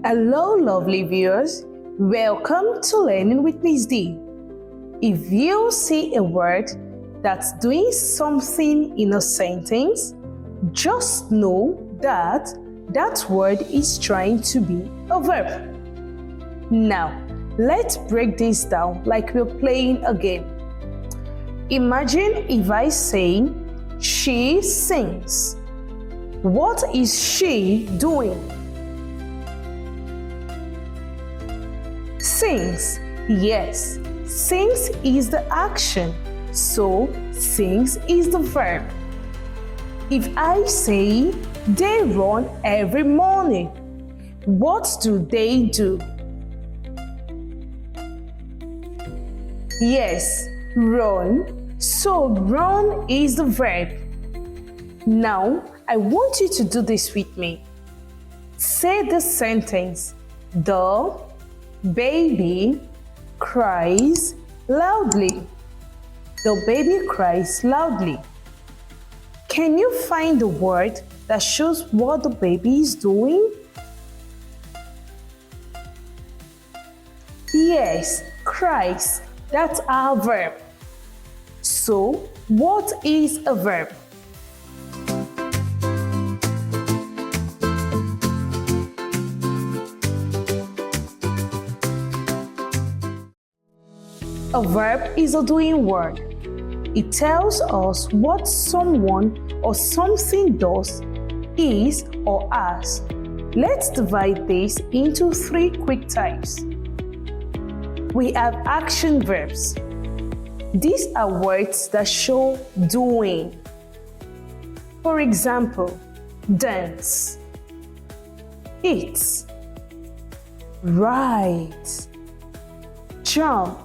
Hello, lovely viewers. Welcome to Learning with Mz Dee. If you see a word that's doing something in a sentence, just know that that word is trying to be a verb. Now, let's break this down like we're playing a game. Imagine if I say, she sings. What is she doing? Sings. Yes, sings is the action, so sings is the verb. If I say, they run every morning, what do they do? Yes, run, so run is the verb. Now, I want you to do this with me. Say the sentence, the baby cries loudly. The baby cries loudly. Can you find the word that shows what the baby is doing? Yes, cries. That's our verb. So, what is a verb? A verb is a doing word. It tells us what someone or something does, is, or has. Let's divide this into three quick types. We have action verbs. These are words that show doing. For example, dance, eat, write, jump,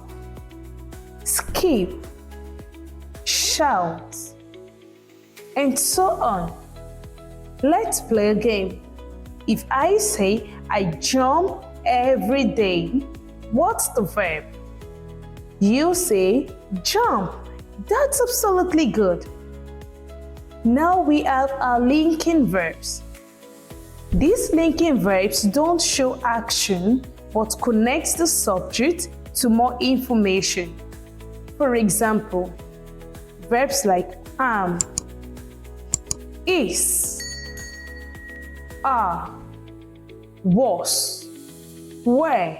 skip, shout, and so on. Let's play a game. If I say I jump every day, what's the verb? You say jump. That's absolutely good. Now we have our linking verbs. These linking verbs don't show action but connect the subject to more information. For example, verbs like am, is, are, was, were,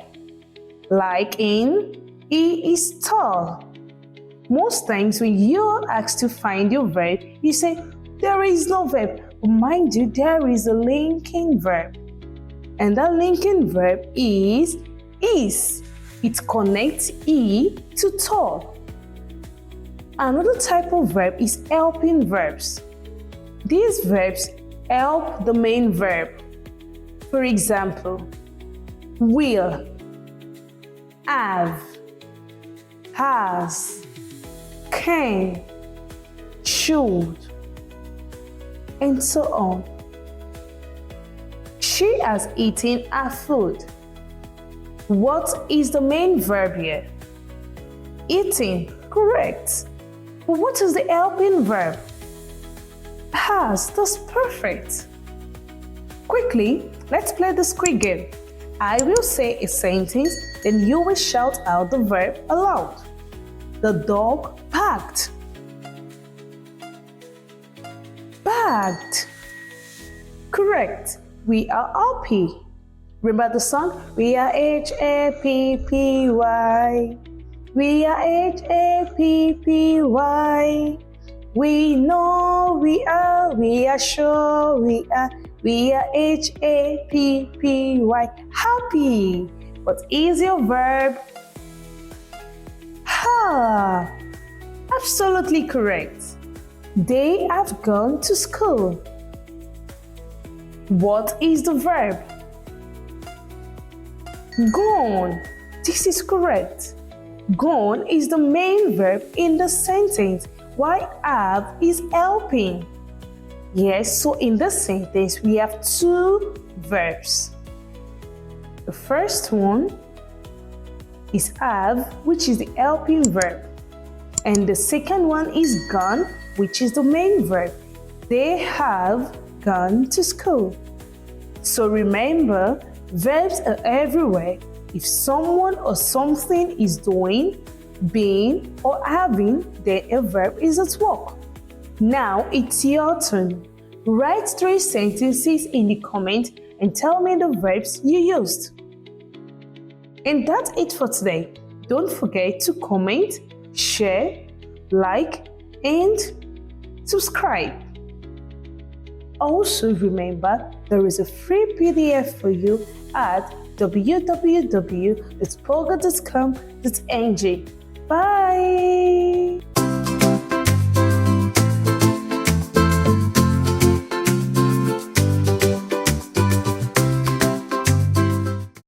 like in he is tall. Most times when you're asked to find your verb, you say there is no verb. But mind you, there is a linking verb. And that linking verb is. It connects he to tall. Another type of verb is helping verbs. These verbs help the main verb. For example, will, have, has, can, should, and so on. She has eaten her food. What is the main verb here? Eating, correct. But what is the helping verb? Has, that's perfect. Quickly, let's play this quick game. I will say a sentence, then you will shout out the verb aloud. The dog barked. Barked. Correct. We are happy. Remember the song? We are Happy. We are Happy. We know we are sure we are Happy. Happy. What is your verb? Ha! Absolutely correct. They have gone to school. What is the verb? Gone. This is correct. Gone is the main verb in the sentence, while have is helping. Yes, so in the sentence we have two verbs. The first one is have, which is the helping verb. And the second one is gone, which is the main verb. They have gone to school. So remember, Verbs are everywhere if someone or something is doing, being, or having, then a verb is at work. Now it's your turn. Write 3 sentences in the comment and tell me the verbs you used. And that's it for today. Don't forget to comment, share, like, and subscribe. Also remember, there is a free PDF for you at www.pogo.com.ng. Bye!